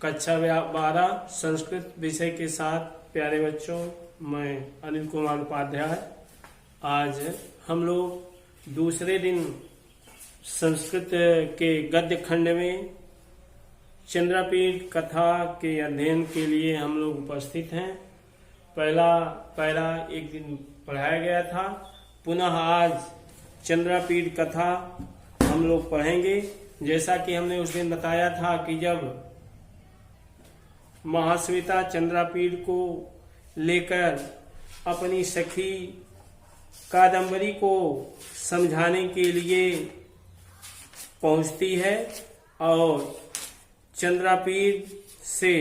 कक्षा 12 संस्कृत विषय के साथ प्यारे बच्चों, मैं अनिल कुमार उपाध्याय। आज हम लोग दूसरे दिन संस्कृत के गद्य खंड में चंद्रापीठ कथा के अध्ययन के लिए हम लोग उपस्थित हैं। पहला पैरा एक दिन पढ़ाया गया था, पुनः आज चंद्रापीठ कथा हम लोग पढ़ेंगे। जैसा कि हमने उस दिन बताया था कि जब महाश्वेता चंद्रापीठ को लेकर अपनी सखी कादम्बरी को समझाने के लिए पहुंचती है और चंद्रापीठ से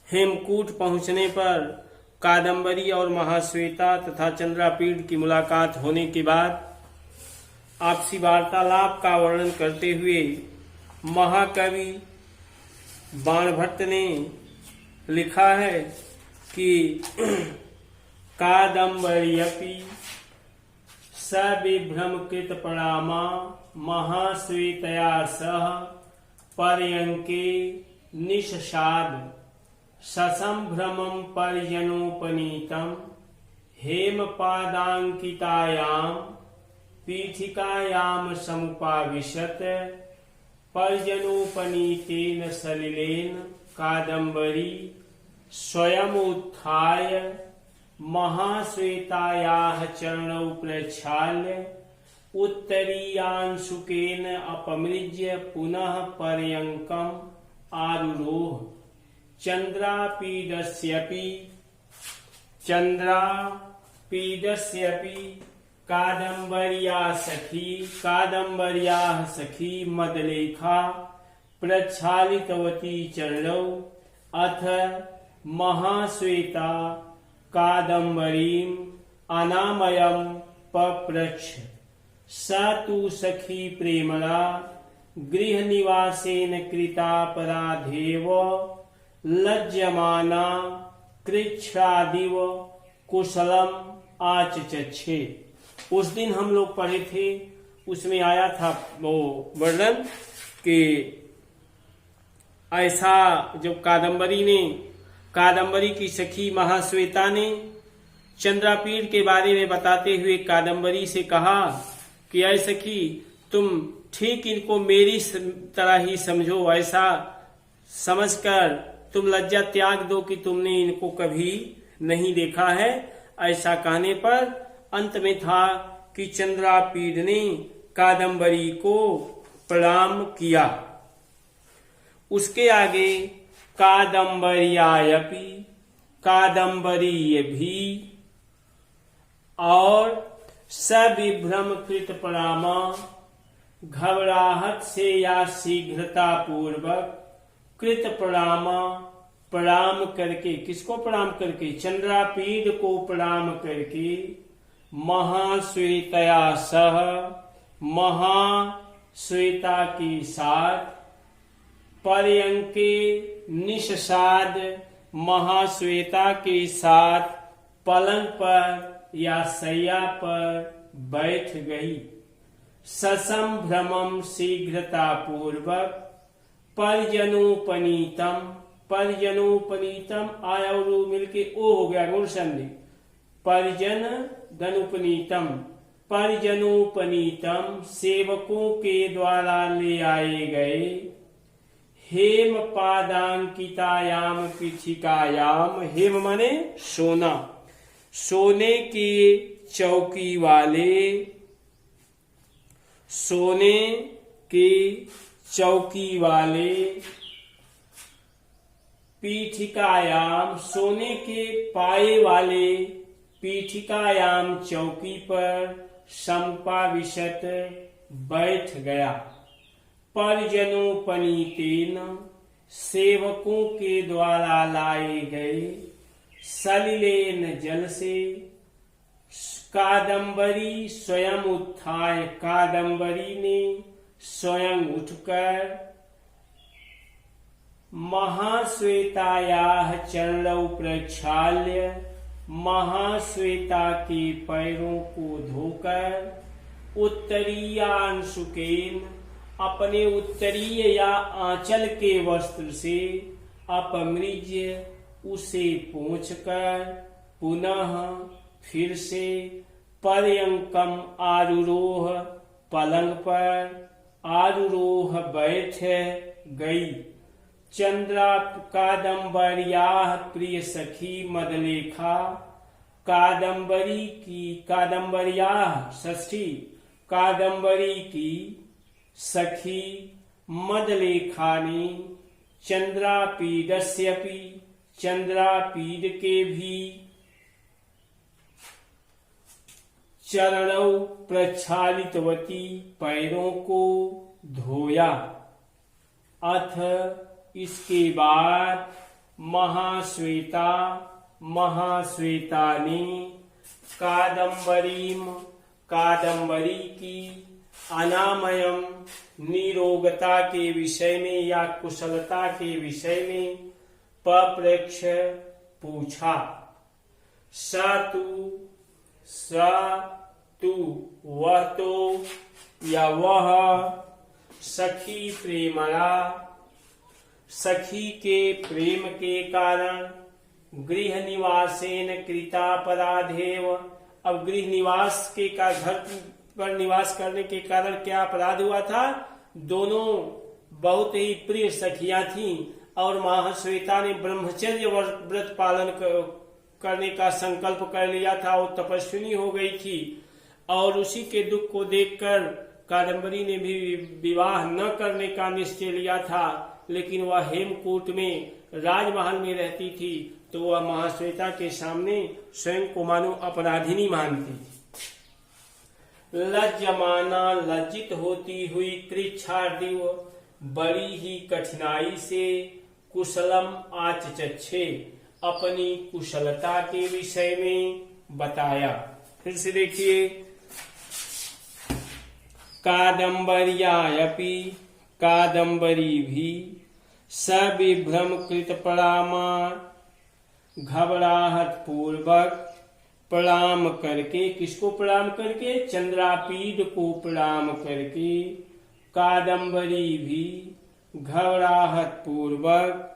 हेमकूट पहुंचने पर कादम्बरी और महाश्वेता तथा चंद्रापीठ की मुलाकात होने के बाद आपसी वार्तालाप का वर्णन करते हुए महाकवि बाणभट्ट ने लिखा है कि कादम्बर्यपि सविभ्रमकृत परामा महाश्वेतया सह पर्यंके निशसाद ससंभ्रमं पर्यनोपनीतं हेमपादांकितायां पीठिकायां समुपाविशत पर्जनोपनीतेन सलिलेन कादम्बरी स्वयमुत्थाय महाश्वेतायाः चरणौ प्रक्षाल्य उत्तरीयांशुकेन अपमृज्य पुनः पर्यङ्कम् आरुरोह। चंद्रापीडस्यपि कादम्बर्याः सखी मदलेखा प्रक्षालितवती चरणौ अथ महाश्वेता कादम्बरीम् अनामयम् पप्रच्छ। स तु सखी प्रेमणा गृहनिवासेन कृतापराधेव लज्जमाना कृच्छ्रादिव कुशलम् आचचक्षे। उस दिन हम लोग पढ़े थे, उसमें आया था वो वर्णन कि ऐसा जब कादम्बरी की सखी महाश्वेता ने चंद्रापीठ के बारे में बताते हुए कादम्बरी से कहा कि ऐ सखी, तुम ठीक इनको मेरी तरह ही समझो, ऐसा समझकर तुम लज्जा त्याग दो कि तुमने इनको कभी नहीं देखा है। ऐसा कहने पर अंत में था कि चंद्रापीठ ने कादम्बरी को प्रणाम किया। उसके आगे कादम्बर्यायपि कादम्बरी भी और सविभ्रमकृत परामा घबराहट से या शीघ्रता पूर्वक कृत प्रणाम करके, किसको प्रणाम करके? चंद्रापीठ को प्रणाम करके महाश्वेतया सह, महाश्वेता के साथ पर्यंके निशसाद, महाश्वेता के साथ पलंग पर या शैया पर बैठ गई। ससंभ्रमं शीघ्रता पूर्वक पर्जनोपनीतम आया और मिलके ओ हो गया गुण संधि। पर्जनोपनीतम सेवकों के द्वारा ले आए गए। हेम पादांकितायाम पीठिकायाम, हेम माने सोना, सोने की चौकी वाले, सोने की चौकी वाले, पीठिकायाम सोने के पाए वाले, पीठिकायाम चौकी पर संपाविशत बैठ गया। पर्जनोपनीतेन सेवकों के द्वारा लाए गए सलिलेन जल से कादम्बरी स्वयं उत्थाय, कादम्बरी ने स्वयं उठकर महाश्वेतायाः चरणौ प्रक्षाल्य, महाश्वेता के पैरों को धोकर उत्तरीयांशुकेन अपने उत्तरीय या आंचल के वस्त्र से अपमृज्य उसे पोंछकर पुनः फिर से पर्यंकम आरुरोह पलंग पर आरुरोह बैठ गई। चंद्रा कादम्बर्या प्रिय सखी मदलेखा, कादम्बरी की कादम्बर्या षष्ठी कादम्बरी की सखी मदलेखा ने चंद्रापीडस्यपि चंद्रापीड के भी चरणों प्रक्षालितवती पैरों को धोया। अथ इसके बाद महाश्वेता ने कादम्बरी की अनामयम निरोगता के विषय में या कुशलता के विषय में पप्रच्छ पूछा। स तू वह तो या वह सखी प्रेमरा सखी के प्रेम के कारण गृह निवासेन कृतापराधेव। अब गृह निवास के का घर पर निवास करने के कारण क्या अपराध हुआ था? दोनों बहुत ही प्रिय सखियां थीं और महाश्वेता ने ब्रह्मचर्य व्रत पालन करने का संकल्प कर लिया था और तपस्विनी हो गई थी। और उसी के दुख को देखकर कादम्बरी ने भी विवाह न करने का निश्चय लिया था, लेकिन वह हेमकूट में राजमहल में रहती थी, तो वह महाश्वेता के सामने स्वयं को मानो अपराधिनी मानती थी। लज्जमाना लज्जित होती हुई कृच्छार्दिव बड़ी ही कठिनाई से कुशलम आचचच्छे अपनी कुशलता के विषय में बताया। फिर से देखिए, कादम्बर्यायपि कादम्बरी भी सविभ्रम कृत परामा घबराहट पूर्वक प्रणाम करके, किसको प्रणाम करके? चंद्रापीड को प्रणाम करके कादम्बरी भी घबराहट पूर्वक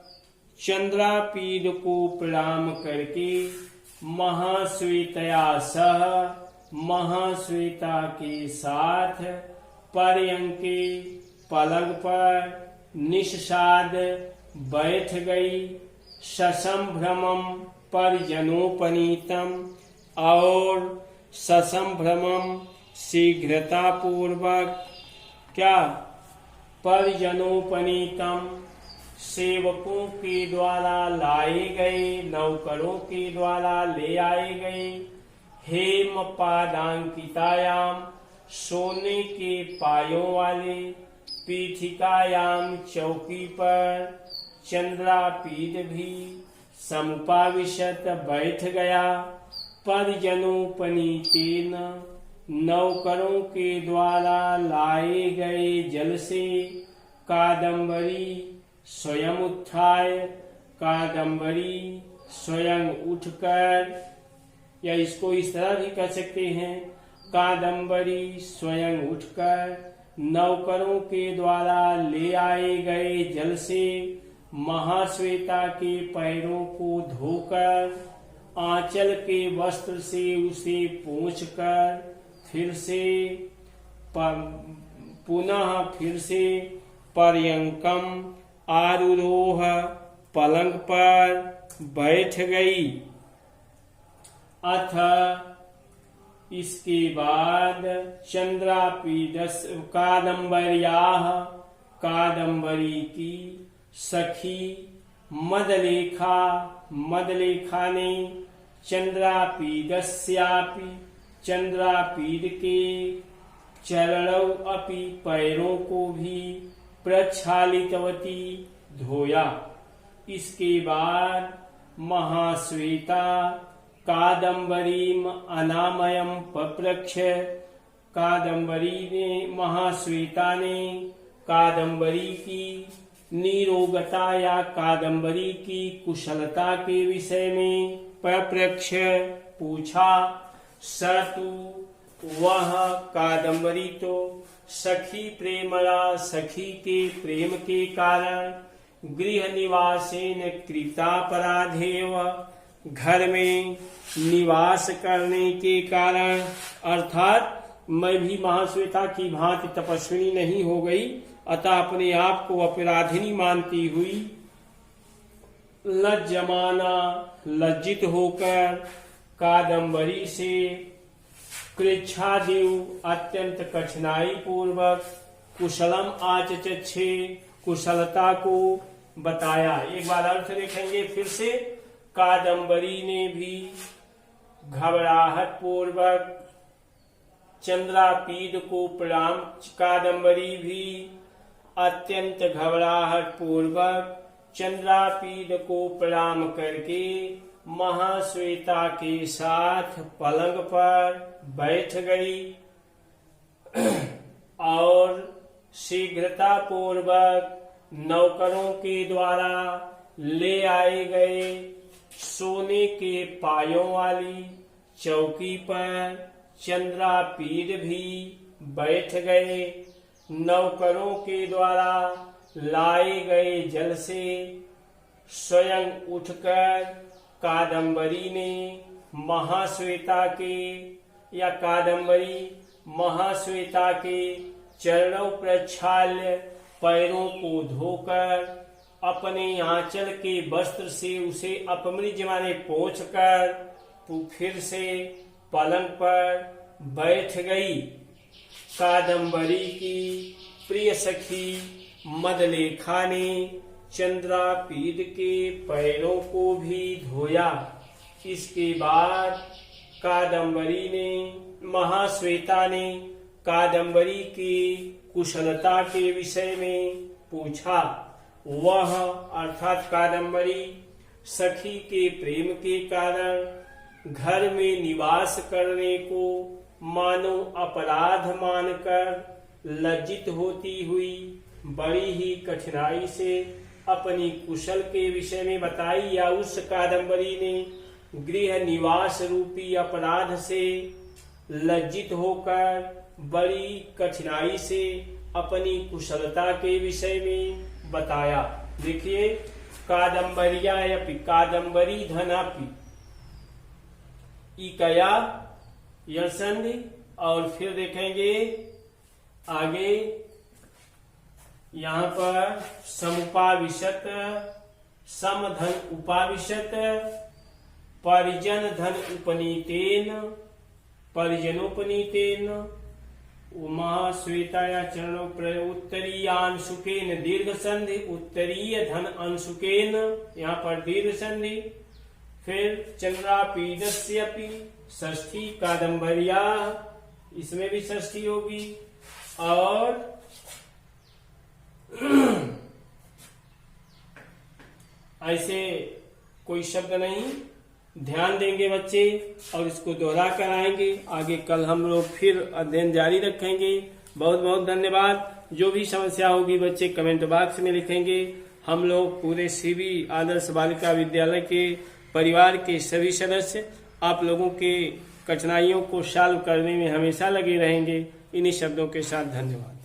चंद्रापीड को प्रणाम करके महाश्वेतया सह महाश्वेता के साथ पर्यंके पलंग पर निषाद बैठ गई। ससंभ्रमम परिजनोपनीतम और ससंभ्रमम शीघ्रता पूर्वक क्या? परिजनोपनीतम सेवकों के द्वारा लाए गए, नौकरों के द्वारा ले आए गए। हेम पादांकितायाम सोने के पायों वाले पीठिकायाम चौकी पर चंद्रापीड भी समुपाविशत बैठ गया। परिजनोपनीतेन नौकरों के द्वारा लाए गए जल से कादम्बरी स्वयं उत्थाय कादम्बरी स्वयं उठकर, या इसको इस तरह भी कह सकते हैं, कादम्बरी स्वयं उठकर नौकरों के द्वारा ले आए गए जल से महाश्वेता के पैरों को धोकर आंचल के वस्त्र से उसे पोंछकर फिर से पुनः पर्यंकम आरुरोह पलंग पर बैठ गई। अथ इसके बाद चंद्रापीडस कादम्बर्याः कादम्बरी की सखी मदलेखा ने चंद्रापीडस्यापि चंद्रापीड के चरणों अपि पैरों को भी प्रक्षालितवती धोया। इसके बाद महाश्वेता कादम्बरीम अनामयम पप्रच्छ कादम्बरी ने महाश्वेता ने कादम्बरी की निरोगता या कादम्बरी की कुशलता के विषय में पप्रच्छ पूछा। सतु वह कादम्बरी तो सखी प्रेमणा, सखी के प्रेम के कारण, गृह निवासेन कृतापराधेव, घर में निवास करने के कारण, अर्थात मैं भी महाश्वेता की भांति तपस्विनी नहीं हो गई, अतः अपने आप को अपराधिनी मानती हुई लज्जमाना, लज्जित होकर, कादम्बरी से कृच्छादेव अत्यंत कठिनाई पूर्वक कुशलम आचचे, कुशलता को बताया। एक बार अर्थ देखेंगे फिर से। कादम्बरी ने भी घबराहट पूर्वक चंद्रापीड को प्रणाम, कादम्बरी भी अत्यंत घबराहट पूर्वक चंद्रापीड को प्रणाम करके महाश्वेता के साथ पलंग पर बैठ गई और शीघ्रता पूर्वक नौकरों के द्वारा ले आए गए सोने के पायों वाली चौकी पर चंद्रापीड भी बैठ गए। नौकरों के द्वारा लाए गए जल से स्वयं उठकर कादम्बरी ने महाश्वेता के या कादम्बरी महाश्वेता के चरणों प्रक्षाल्य पैरों को धोकर अपने आंचल के वस्त्र से उसे अपमृज माने पोंछकर तो फिर से पलंग पर बैठ गई। कादम्बरी की प्रिय सखी मदलेखा ने चंद्रापीड के पैरों को भी धोया। इसके बाद कादम्बरी ने महाश्वेता ने कादम्बरी की कुशलता के विषय में पूछा। वह अर्थात कादम्बरी सखी के प्रेम के कारण घर में निवास करने को मानो अपराध मानकर लज्जित होती हुई बड़ी ही कठिनाई से अपनी कुशल के विषय में बताई, या उस कादम्बरी ने गृह निवास रूपी अपराध से लज्जित होकर बड़ी कठिनाई से अपनी कुशलता के विषय में बताया। देखिए, कादम्बरियापि कादम्बरी धनापि इकया यशंधि, और फिर देखेंगे आगे यहाँ पर समुपाविशत, समधन उपाविशत, परिजन धन उपनीतेन, परिजनोपनीतेन, महाश्वेताया चरणों पर उत्तरीयांशुकेन दीर्घ संधि, उत्तरीय धन अंशुकेन, यहाँ पर दीर्घ संधि। फिर चंद्रापीडस्यपि षष्ठी कादम्बरिया, इसमें भी षष्ठी होगी। और ऐसे कोई शब्द नहीं, ध्यान देंगे बच्चे और इसको दोहरा कर आएंगे। आगे कल हम लोग फिर अध्ययन जारी रखेंगे। बहुत बहुत धन्यवाद। जो भी समस्या होगी बच्चे कमेंट बॉक्स में लिखेंगे। हम लोग पूरे सीबी आदर्श बालिका विद्यालय के परिवार के सभी सदस्य आप लोगों के कठिनाइयों को सॉल्व करने में हमेशा लगे रहेंगे। इन्हीं शब्दों के साथ धन्यवाद।